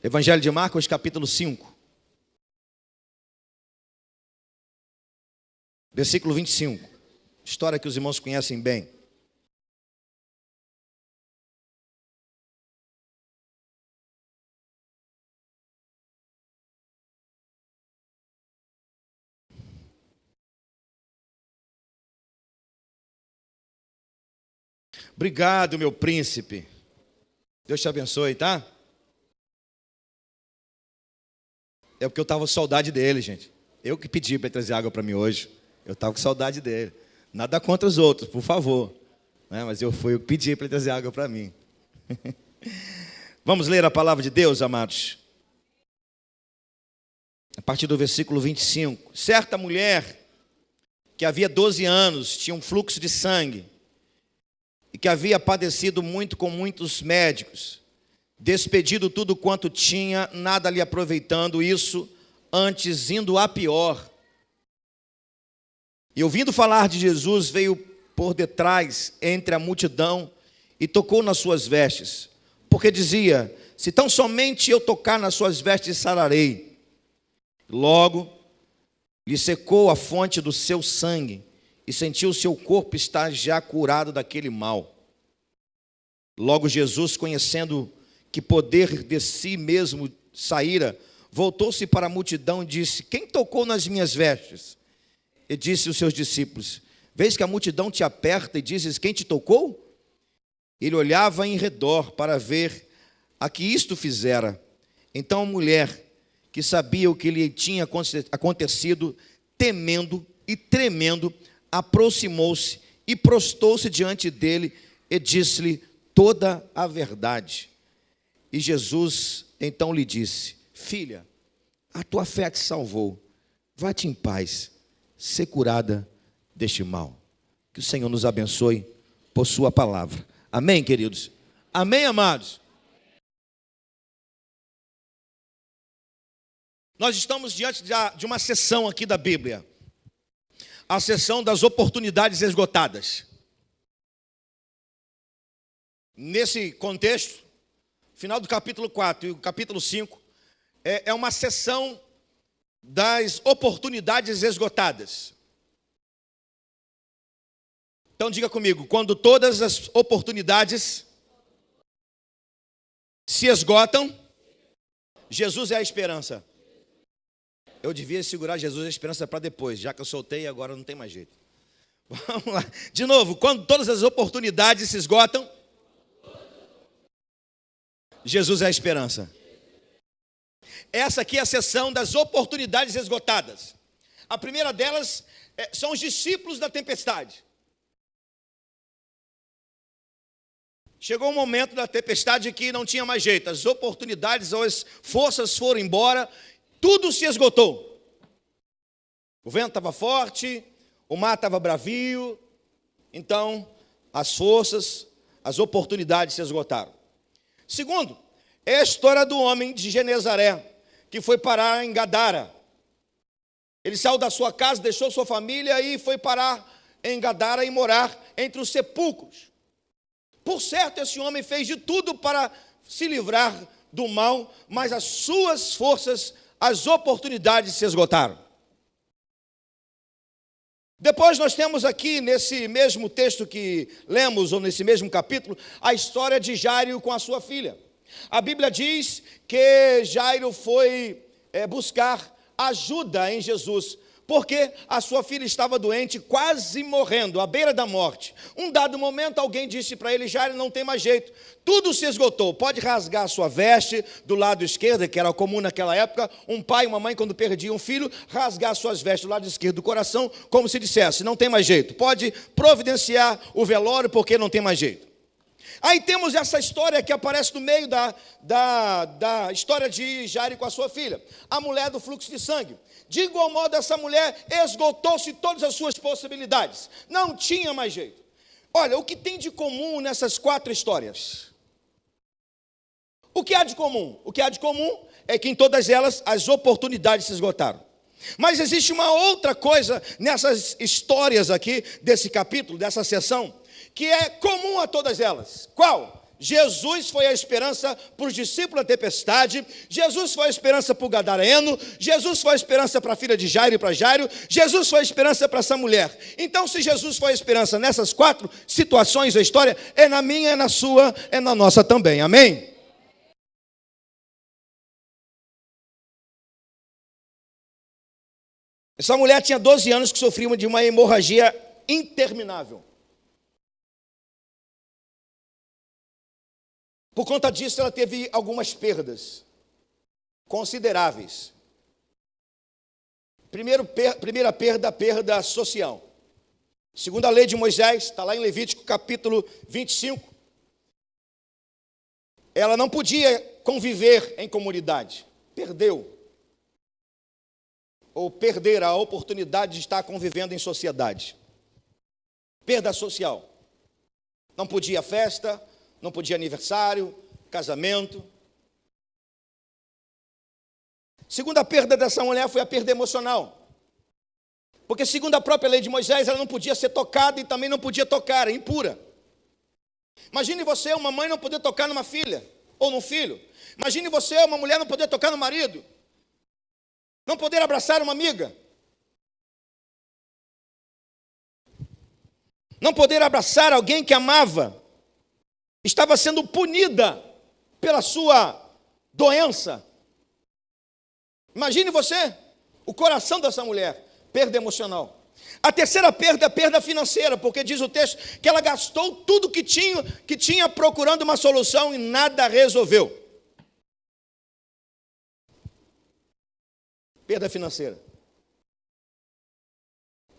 Evangelho de Marcos, capítulo 5. Versículo 25. História que os irmãos conhecem bem. Obrigado, meu príncipe. Deus te abençoe, tá? É porque eu estava com saudade dele, gente. Eu que pedi para ele trazer água para mim hoje. Eu estava com saudade dele. Nada contra os outros, por favor. Mas eu que pedi para ele trazer água para mim. Vamos ler a palavra de Deus, amados. A partir do versículo 25. Certa mulher, que havia 12 anos, tinha um fluxo de sangue, e que havia padecido muito com muitos médicos, despedido tudo quanto tinha, nada lhe aproveitando isso, antes indo a pior. E ouvindo falar de Jesus, veio por detrás, entre a multidão, e tocou nas suas vestes, porque dizia: se tão somente eu tocar nas suas vestes, sararei. Logo, lhe secou a fonte do seu sangue, e sentiu o seu corpo estar já curado daquele mal. Logo Jesus, conhecendo que poder de si mesmo saíra, voltou-se para a multidão e disse: quem tocou nas minhas vestes? E disse aos seus discípulos: vês que a multidão te aperta e dizes: quem te tocou? Ele olhava em redor para ver a que isto fizera. Então a mulher, que sabia o que lhe tinha acontecido, temendo e tremendo, aproximou-se e prostou-se diante dele e disse-lhe toda a verdade. E Jesus então lhe disse: filha, a tua fé te salvou, vá-te em paz, ser curada deste mal. Que o Senhor nos abençoe por sua palavra. Amém, queridos? Amém, amados? Nós estamos diante de uma sessão aqui da Bíblia, a sessão das oportunidades esgotadas. Nesse contexto, final do capítulo 4 e o capítulo 5, é uma sessão das oportunidades esgotadas. Então diga comigo: quando todas as oportunidades se esgotam, Jesus é a esperança. Eu devia segurar Jesus é a esperança para depois, já que eu soltei, agora não tem mais jeito. Vamos lá. De novo: quando todas as oportunidades se esgotam, Jesus é a esperança. Essa aqui é a sessão das oportunidades esgotadas. A primeira delas são os discípulos da tempestade. Chegou um momento da tempestade que não tinha mais jeito. As oportunidades ou as forças foram embora. Tudo se esgotou. O vento estava forte, o mar estava bravio. Então, as forças, as oportunidades se esgotaram. Segundo, é a história do homem de Genezaré, que foi parar em Gadara. Ele saiu da sua casa, deixou sua família e foi parar em Gadara e morar entre os sepulcros. Por certo, esse homem fez de tudo para se livrar do mal, mas as suas forças, as oportunidades se esgotaram. Depois nós temos aqui, nesse mesmo texto que lemos, ou nesse mesmo capítulo, a história de Jairo com a sua filha. A Bíblia diz que Jairo foi buscar ajuda em Jesus, porque a sua filha estava doente, quase morrendo, à beira da morte. Um dado momento, alguém disse para ele: Jairo, não tem mais jeito, tudo se esgotou, pode rasgar a sua veste do lado esquerdo, que era comum naquela época, um pai e uma mãe, quando perdiam um filho, rasgar suas vestes do lado esquerdo do coração, como se dissesse: não tem mais jeito, pode providenciar o velório, porque não tem mais jeito. Aí temos essa história que aparece no meio da história de Jairo com a sua filha, a mulher do fluxo de sangue. De igual modo, essa mulher esgotou-se todas as suas possibilidades, não tinha mais jeito. Olha, o que tem de comum nessas 4 histórias? O que há de comum? O que há de comum é que em todas elas as oportunidades se esgotaram. Mas existe uma outra coisa nessas histórias aqui, desse capítulo, dessa sessão, que é comum a todas elas. Qual? Jesus foi a esperança para os discípulos da tempestade, Jesus foi a esperança para o gadareno, Jesus foi a esperança para a filha de Jairo e para Jairo, Jesus foi a esperança para essa mulher. Então, se Jesus foi a esperança nessas 4 situações da história, é na minha, é na sua, é na nossa também, amém? Essa mulher tinha 12 anos que sofria de uma hemorragia interminável. Por conta disso, ela teve algumas perdas consideráveis. Primeira perda, a perda social. Segundo a lei de Moisés, está lá em Levítico capítulo 25, ela não podia conviver em comunidade. Perdeu. Ou perder a oportunidade de estar convivendo em sociedade. Perda social. Não podia festa, não podia aniversário, casamento. Segunda perda dessa mulher foi a perda emocional. Porque segundo a própria lei de Moisés, ela não podia ser tocada e também não podia tocar, é impura. Imagine você, uma mãe, não poder tocar numa filha ou num filho. Imagine você, uma mulher, não poder tocar no marido. Não poder abraçar uma amiga. Não poder abraçar alguém que amava. Estava sendo punida pela sua doença. Imagine você, o coração dessa mulher, perda emocional. A terceira perda é a perda financeira, porque diz o texto que ela gastou tudo que tinha procurando uma solução e nada resolveu. Perda financeira.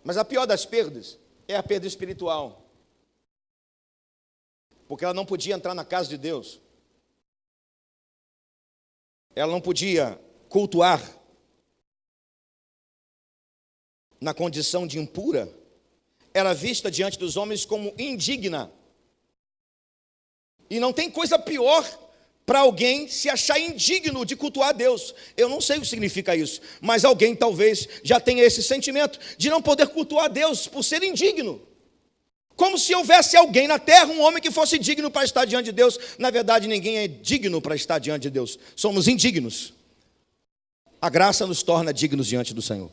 Mas a pior das perdas é a perda espiritual. Porque ela não podia entrar na casa de Deus. Ela não podia cultuar na condição de impura. Era vista diante dos homens como indigna. E não tem coisa pior para alguém se achar indigno de cultuar Deus. Eu não sei o que significa isso, mas alguém talvez já tenha esse sentimento de não poder cultuar Deus por ser indigno. Como se houvesse alguém na terra, um homem que fosse digno para estar diante de Deus. Na verdade, ninguém é digno para estar diante de Deus. Somos indignos. A graça nos torna dignos diante do Senhor.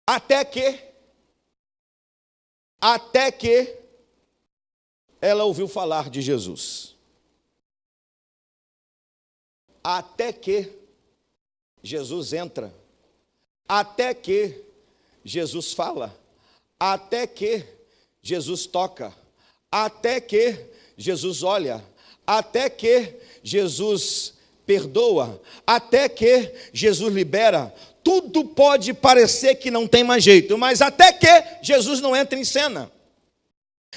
Até que ela ouviu falar de Jesus. Até que Jesus entra. Até que Jesus fala. Até que Jesus toca. Até que Jesus olha. Até que Jesus perdoa. Até que Jesus libera. Tudo pode parecer que não tem mais jeito, mas até que Jesus não entra em cena.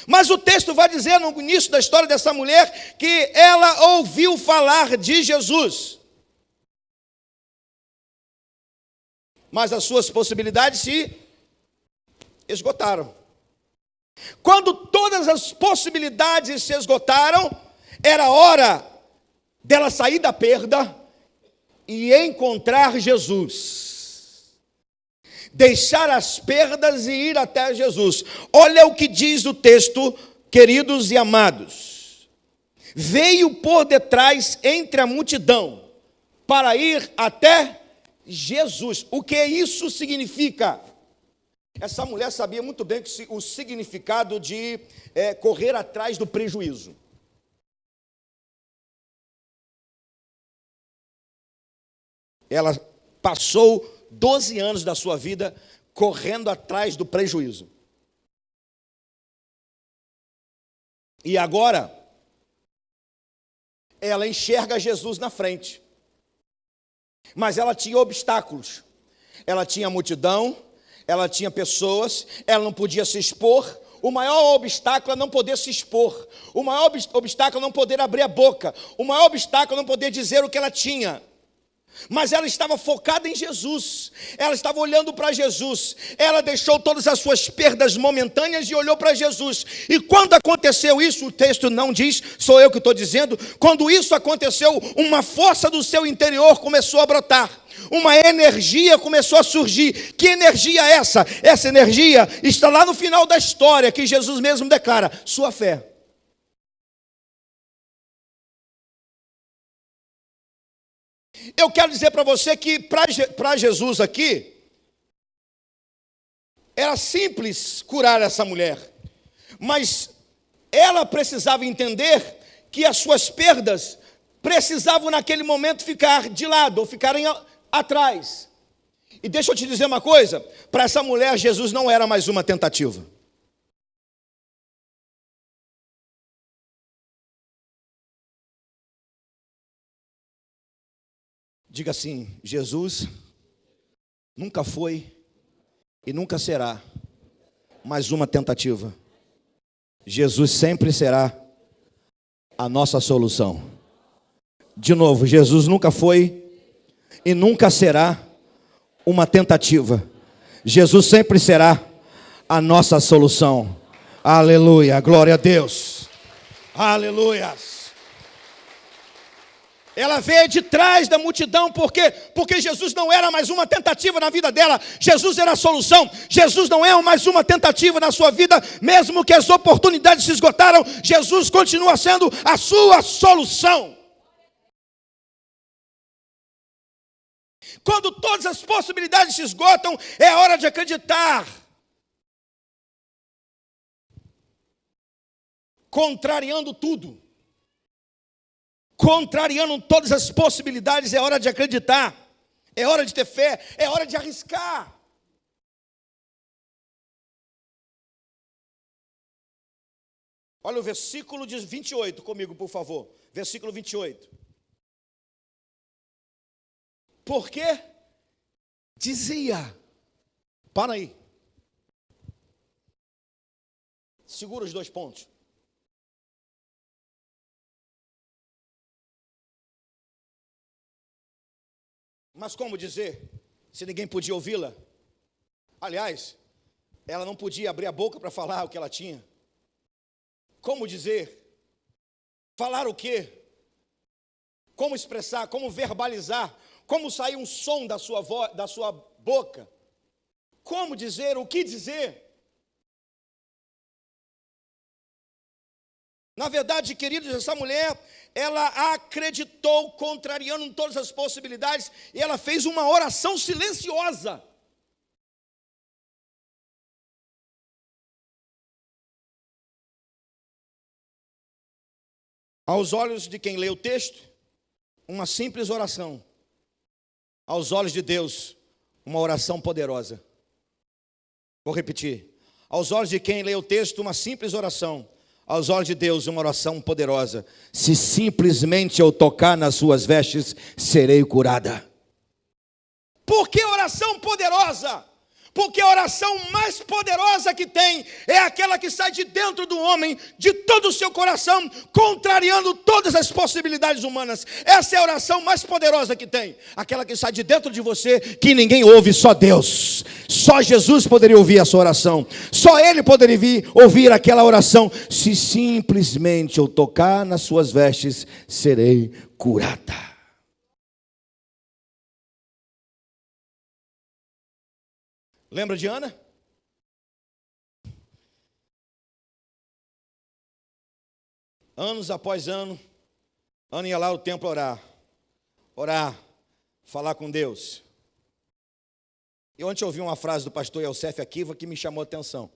Mas o texto vai dizer no início da história dessa mulher que ela ouviu falar de Jesus. Mas as suas possibilidades se esgotaram. Quando todas as possibilidades se esgotaram, era hora dela sair da perda e encontrar Jesus. Deixar as perdas e ir até Jesus. Olha o que diz o texto, queridos e amados. Veio por detrás entre a multidão para ir até Jesus. O que isso significa? Essa mulher sabia muito bem o significado de correr atrás do prejuízo. Ela passou 12 anos da sua vida correndo atrás do prejuízo. E agora, ela enxerga Jesus na frente. Mas ela tinha obstáculos. Ela tinha multidão, ela tinha pessoas, ela não podia se expor. O maior obstáculo é não poder se expor. O maior obstáculo é não poder abrir a boca. O maior obstáculo é não poder dizer o que ela tinha. Mas ela estava focada em Jesus, ela estava olhando para Jesus, ela deixou todas as suas perdas momentâneas e olhou para Jesus. E quando aconteceu isso, o texto não diz, sou eu que estou dizendo, quando isso aconteceu, uma força do seu interior começou a brotar, uma energia começou a surgir. Que energia é essa? Essa energia está lá no final da história, que Jesus mesmo declara, sua fé. Eu quero dizer para você que para Jesus aqui, era simples curar essa mulher, mas ela precisava entender que as suas perdas precisavam naquele momento ficar de lado, ou ficarem atrás. E deixa eu te dizer uma coisa, para essa mulher Jesus não era mais uma tentativa. Diga assim, Jesus nunca foi e nunca será mais uma tentativa. Jesus sempre será a nossa solução. De novo, Jesus nunca foi e nunca será uma tentativa. Jesus sempre será a nossa solução. Aleluia, glória a Deus. Aleluia. Ela veio de trás da multidão, por quê? Porque Jesus não era mais uma tentativa na vida dela, Jesus era a solução. Jesus não é mais uma tentativa na sua vida, mesmo que as oportunidades se esgotaram, Jesus continua sendo a sua solução. Quando todas as possibilidades se esgotam, é hora de acreditar. Contrariando tudo, contrariando todas as possibilidades, é hora de acreditar, é hora de ter fé, é hora de arriscar. Olha o versículo 28 comigo, por favor. Versículo 28. Porque dizia, para aí, segura os 2 pontos. Mas como dizer, se ninguém podia ouvi-la? Aliás, ela não podia abrir a boca para falar o que ela tinha. Como dizer? Falar o quê? Como expressar? Como verbalizar? Como sair um som da sua voz, da sua boca? Como dizer? O que dizer? Na verdade, queridos, essa mulher, ela acreditou, contrariando todas as possibilidades, e ela fez uma oração silenciosa. Aos olhos de quem lê o texto, uma simples oração. Aos olhos de Deus, uma oração poderosa. Vou repetir. Aos olhos de quem lê o texto, uma simples oração. Aos olhos de Deus, uma oração poderosa. Se simplesmente eu tocar nas suas vestes, serei curada. Por que oração poderosa? Porque a oração mais poderosa que tem é aquela que sai de dentro do homem, de todo o seu coração, contrariando todas as possibilidades humanas. Essa é a oração mais poderosa que tem. Aquela que sai de dentro de você, que ninguém ouve, só Deus. Só Jesus poderia ouvir a sua oração. Só Ele poderia ouvir aquela oração. Se simplesmente eu tocar nas suas vestes, serei curada. Lembra de Ana? Anos após ano, Ana ia lá ao templo orar, falar com Deus. E ontem eu ouvi uma frase do pastor Yosef Akiva que me chamou a atenção.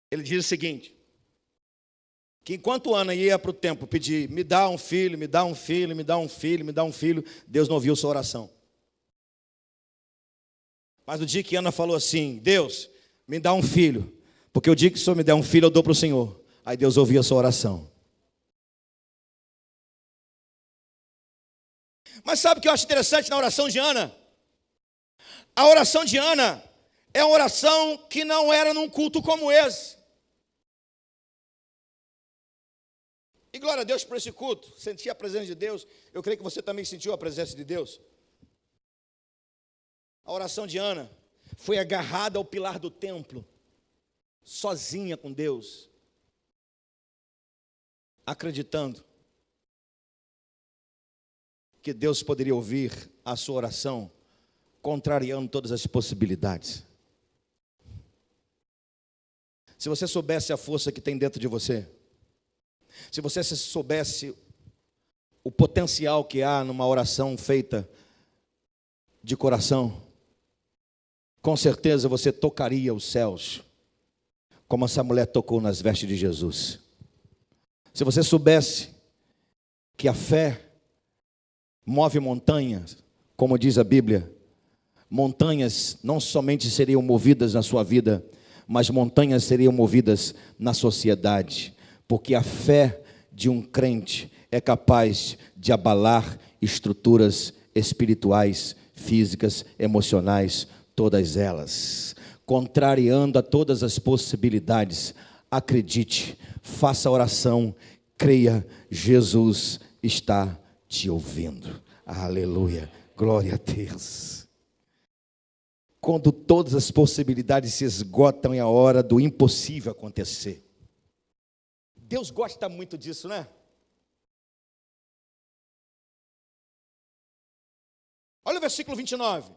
Ele diz o seguinte, que enquanto Ana ia para o templo pedir, me dá um filho, me dá um filho, me dá um filho, me dá um filho, Deus não ouviu sua oração. Mas no dia que Ana falou assim, Deus, me dá um filho, porque o dia que o Senhor me der um filho, eu dou para o Senhor. Aí Deus ouviu a sua oração. Mas sabe o que eu acho interessante na oração de Ana? A oração de Ana é uma oração que não era num culto como esse. E glória a Deus por esse culto. Senti a presença de Deus. Eu creio que você também sentiu a presença de Deus. A oração de Ana foi agarrada ao pilar do templo, sozinha com Deus, acreditando que Deus poderia ouvir a sua oração, contrariando todas as possibilidades. Se você soubesse a força que tem dentro de você, se você soubesse o potencial que há numa oração feita de coração, com certeza você tocaria os céus, como essa mulher tocou nas vestes de Jesus. Se você soubesse que a fé move montanhas, como diz a Bíblia, montanhas não somente seriam movidas na sua vida, mas montanhas seriam movidas na sociedade, porque a fé de um crente é capaz de abalar estruturas espirituais, físicas, emocionais, todas elas, contrariando a todas as possibilidades. Acredite, faça oração, creia, Jesus está te ouvindo. Aleluia, glória a Deus. Quando todas as possibilidades se esgotam, é a hora do impossível acontecer. Deus gosta muito disso, né? Olha o versículo 29.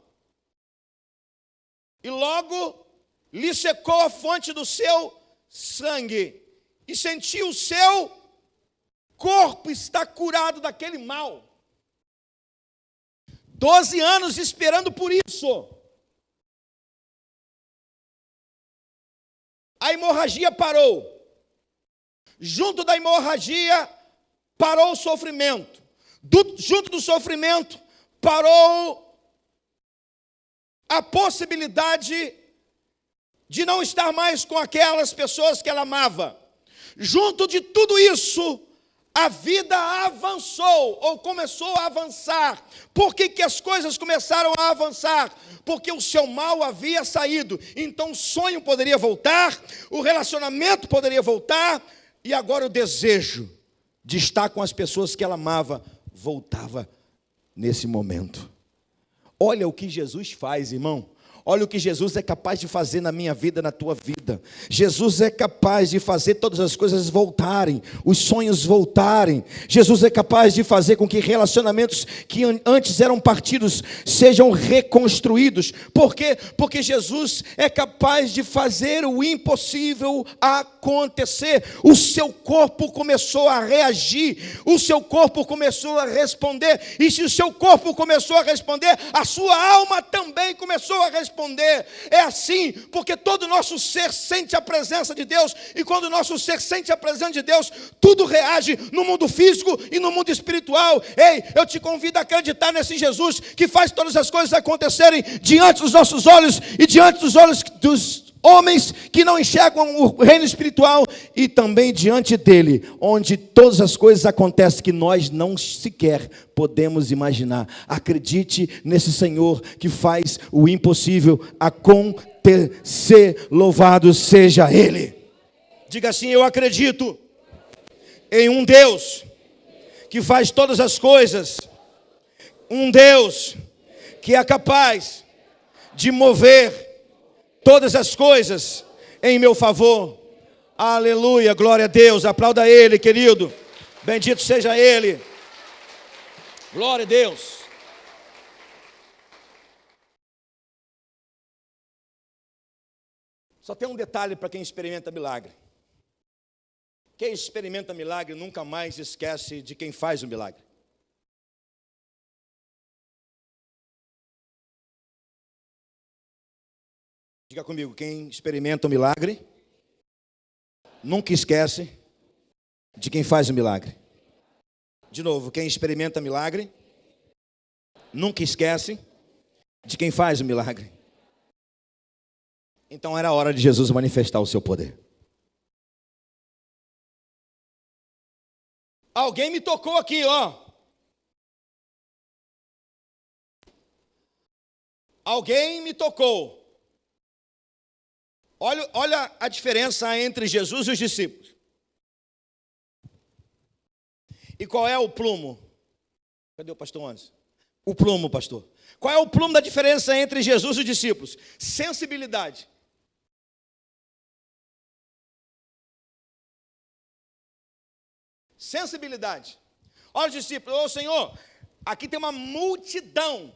E logo lhe secou a fonte do seu sangue, e sentiu o seu corpo estar curado daquele mal. 12 anos esperando por isso. A hemorragia parou. Junto da hemorragia parou o sofrimento. Junto do sofrimento parou a possibilidade de não estar mais com aquelas pessoas que ela amava. Junto de tudo isso, a vida avançou, ou começou a avançar. Por que as coisas começaram a avançar? Porque o seu mal havia saído. Então o sonho poderia voltar, o relacionamento poderia voltar, e agora o desejo de estar com as pessoas que ela amava voltava nesse momento. Olha o que Jesus faz, irmão. Olha o que Jesus é capaz de fazer na minha vida, na tua vida. Jesus é capaz de fazer todas as coisas voltarem, os sonhos voltarem. Jesus é capaz de fazer com que relacionamentos que antes eram partidos sejam reconstruídos. Por quê? Porque Jesus é capaz de fazer o impossível acontecer. O seu corpo começou a reagir, o seu corpo começou a responder. E se o seu corpo começou a responder, a sua alma também começou a responder. É assim, porque todo o nosso ser sente a presença de Deus, e quando o nosso ser sente a presença de Deus, tudo reage no mundo físico e no mundo espiritual. Ei, eu te convido a acreditar nesse Jesus que faz todas as coisas acontecerem diante dos nossos olhos e diante dos olhos dos homens que não enxergam o reino espiritual, e também diante dele, onde todas as coisas acontecem que nós não sequer podemos imaginar. Acredite nesse Senhor que faz o impossível acontecer. Louvado seja Ele. Diga assim: eu acredito em um Deus que faz todas as coisas, um Deus que é capaz de mover todas as coisas em meu favor. Aleluia, glória a Deus. Aplauda Ele, querido. Bendito seja Ele. Glória a Deus. Só tem um detalhe para quem experimenta milagre. Quem experimenta milagre nunca mais esquece de quem faz o milagre. Diga comigo: quem experimenta o milagre nunca esquece de quem faz o milagre. De novo, quem experimenta milagre nunca esquece de quem faz o milagre. Então era a hora de Jesus manifestar o seu poder. Alguém me tocou aqui, ó. Alguém me tocou. Olha a diferença entre Jesus e os discípulos. E qual é o plumo? Cadê o pastor Anderson? O plumo, pastor. Qual é o plumo da diferença entre Jesus e os discípulos? Sensibilidade. Sensibilidade. Olha os discípulos, ô Senhor, aqui tem uma multidão.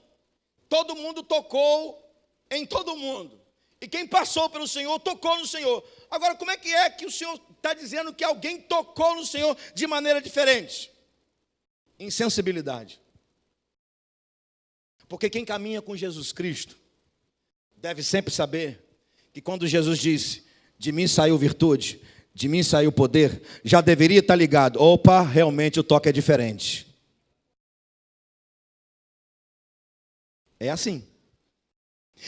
Todo mundo tocou em todo mundo. E quem passou pelo Senhor, tocou no Senhor. Agora, como é que o Senhor está dizendo que alguém tocou no Senhor de maneira diferente? Insensibilidade. Porque quem caminha com Jesus Cristo deve sempre saber que quando Jesus disse, de mim saiu virtude, de mim saiu poder, já deveria estar ligado. Opa, realmente o toque é diferente. É assim.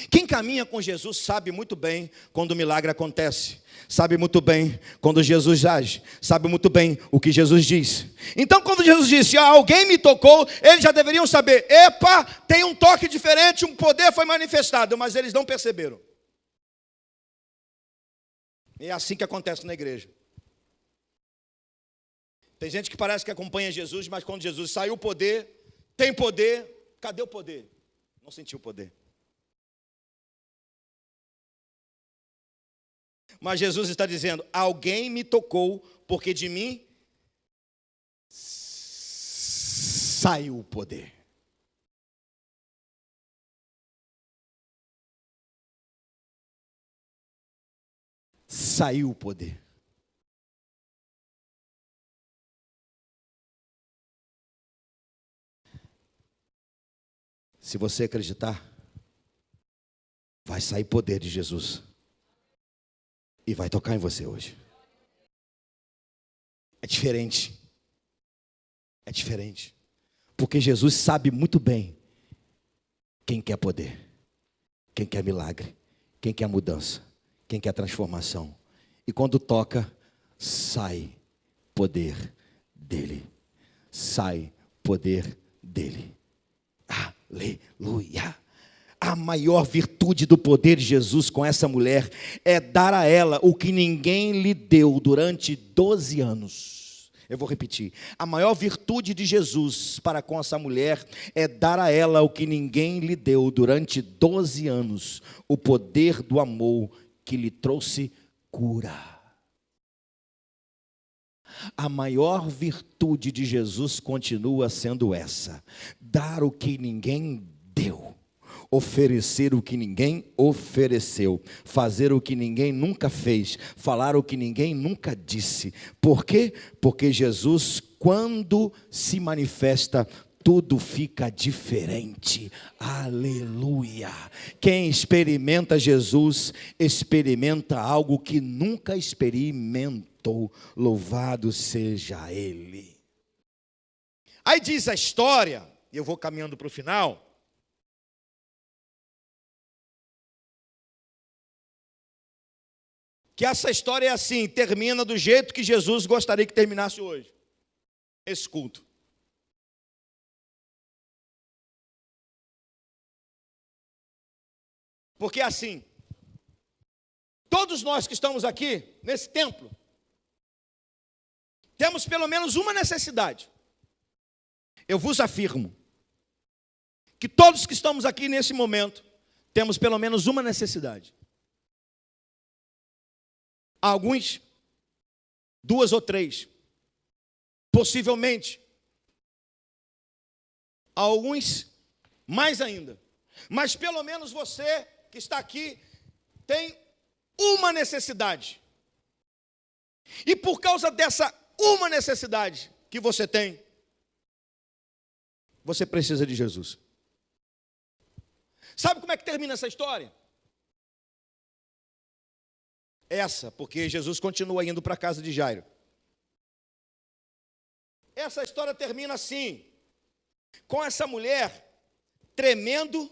Quem caminha com Jesus sabe muito bem quando o milagre acontece, sabe muito bem quando Jesus age, sabe muito bem o que Jesus diz. Então, quando Jesus disse, alguém me tocou, eles já deveriam saber, epa, tem um toque diferente, um poder foi manifestado, mas eles não perceberam. E é assim que acontece na igreja. Tem gente que parece que acompanha Jesus, mas quando Jesus saiu o poder, tem poder, cadê o poder? Não sentiu o poder. Mas Jesus está dizendo, alguém me tocou, porque de mim saiu o poder. Saiu o poder. Se você acreditar, vai sair poder de Jesus. E vai tocar em você hoje. É diferente. É diferente. Porque Jesus sabe muito bem quem quer poder, quem quer milagre, quem quer mudança, quem quer transformação. E quando toca, sai poder dele. Sai poder dele. Aleluia. A maior virtude do poder de Jesus com essa mulher é dar a ela o que ninguém lhe deu durante 12 anos. Eu vou repetir. A maior virtude de Jesus para com essa mulher é dar a ela o que ninguém lhe deu durante 12 anos. O poder do amor que lhe trouxe cura. A maior virtude de Jesus continua sendo essa: dar o que ninguém deu. Oferecer o que ninguém ofereceu, fazer o que ninguém nunca fez, falar o que ninguém nunca disse. Por quê? Porque Jesus, quando se manifesta, tudo fica diferente. Aleluia. Quem experimenta Jesus, experimenta algo que nunca experimentou. Louvado seja Ele. Aí diz a história, e eu vou caminhando para o final, que essa história é assim, termina do jeito que Jesus gostaria que terminasse hoje, esse culto. Porque assim, todos nós que estamos aqui, nesse templo, temos pelo menos uma necessidade. Eu vos afirmo, que todos que estamos aqui nesse momento, temos pelo menos uma necessidade. Alguns, 2 ou 3, possivelmente, alguns mais ainda, mas pelo menos você que está aqui tem uma necessidade, e por causa dessa uma necessidade que você tem, você precisa de Jesus. Sabe como é que termina essa história? Porque Jesus continua indo para a casa de Jairo. Essa história termina assim, com essa mulher tremendo,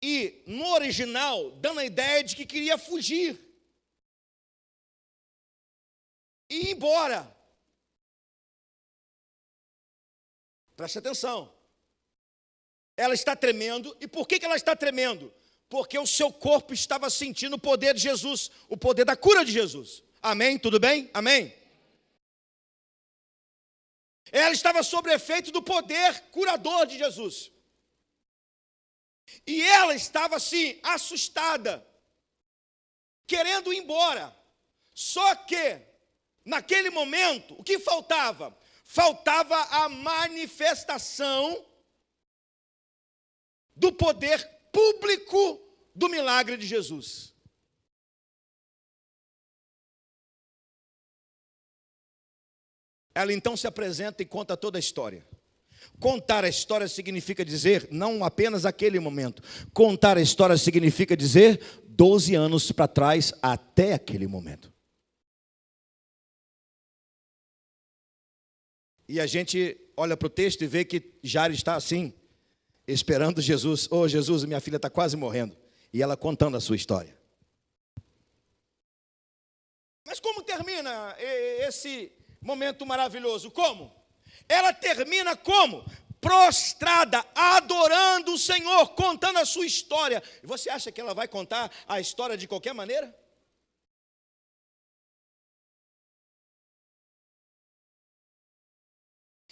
e no original dando a ideia de que queria fugir e ir embora. Preste atenção. Ela está tremendo. E por que ela está tremendo? Porque o seu corpo estava sentindo o poder de Jesus, o poder da cura de Jesus. Amém? Tudo bem? Amém? Ela estava sob efeito do poder curador de Jesus. E ela estava assim, assustada, querendo ir embora. Só que, naquele momento, o que faltava? Faltava a manifestação do poder público do milagre de Jesus. Ela então se apresenta e conta toda a história. Contar a história significa dizer, não apenas aquele momento. Contar a história significa dizer 12 anos para trás, até aquele momento. E a gente olha para o texto e vê que Jairo está assim, esperando Jesus. Oh, Jesus, minha filha está quase morrendo. E ela contando a sua história. Mas como termina esse momento maravilhoso? Como? Ela termina como? Prostrada, adorando o Senhor, contando a sua história. E você acha que ela vai contar a história de qualquer maneira?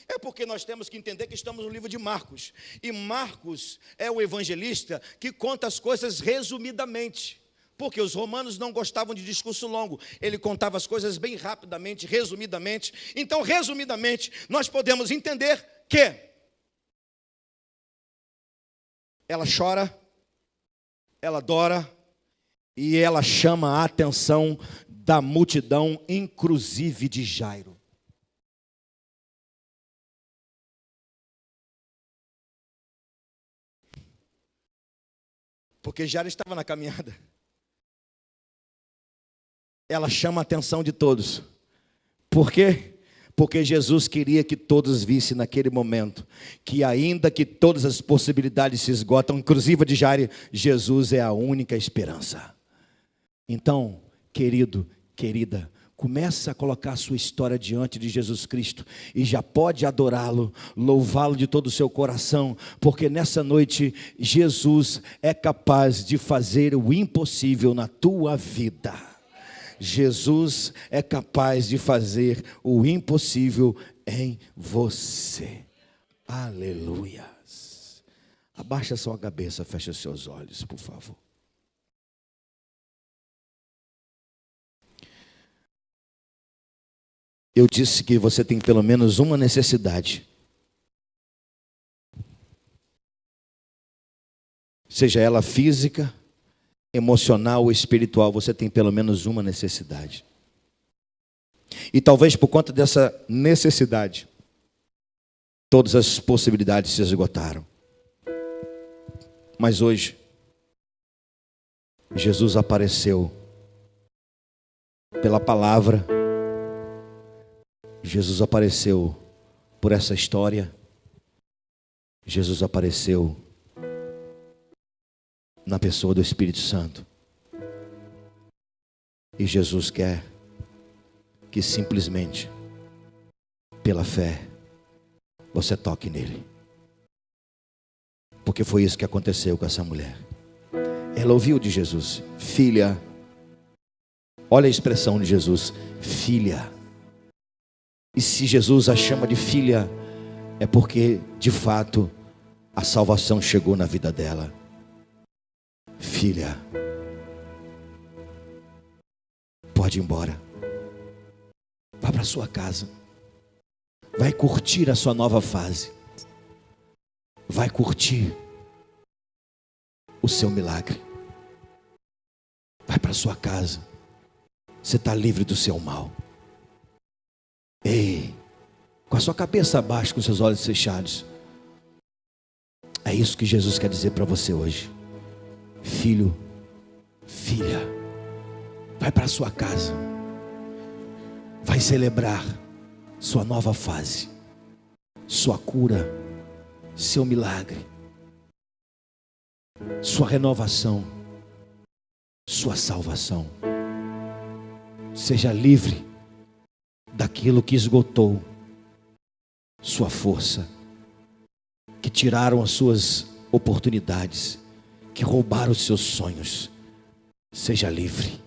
É porque nós temos que entender que estamos no livro de Marcos. E Marcos é o evangelista que conta as coisas resumidamente. Porque os romanos não gostavam de discurso longo. Ele contava as coisas bem rapidamente, resumidamente. Então, resumidamente, nós podemos entender que ela chora, ela adora e ela chama a atenção da multidão, inclusive de Jairo. Porque Jairo estava na caminhada. Ela chama a atenção de todos. Por quê? Porque Jesus queria que todos vissem naquele momento que ainda que todas as possibilidades se esgotam, inclusive a de Jairo, Jesus é a única esperança. Então, querido, querida, comece a colocar a sua história diante de Jesus Cristo e já pode adorá-lo, louvá-lo de todo o seu coração, porque nessa noite Jesus é capaz de fazer o impossível na tua vida. Jesus é capaz de fazer o impossível em você. Aleluias. Abaixa sua cabeça, fecha seus olhos, por favor. Eu disse que você tem pelo menos uma necessidade. Seja ela física, emocional ou espiritual, você tem pelo menos uma necessidade. E talvez por conta dessa necessidade, todas as possibilidades se esgotaram. Mas hoje, Jesus apareceu pela palavra, Jesus apareceu por essa história, Jesus apareceu na pessoa do Espírito Santo. E Jesus quer que simplesmente, pela fé, você toque nele. Porque foi isso que aconteceu com essa mulher. Ela ouviu de Jesus, filha. Olha a expressão de Jesus, filha. E se Jesus a chama de filha, é porque, de fato, a salvação chegou na vida dela. Filha, pode ir embora. Vá para sua casa. Vai curtir a sua nova fase. Vai curtir o seu milagre. Vai para sua casa. Você está livre do seu mal. Ei, com a sua cabeça abaixo, com seus olhos fechados. É isso que Jesus quer dizer para você hoje. Filho, filha, vai para sua casa. Vai celebrar sua nova fase, sua cura, seu milagre, sua renovação, sua salvação. Seja livre daquilo que esgotou sua força, que tiraram as suas oportunidades, que roubaram os seus sonhos. Seja livre.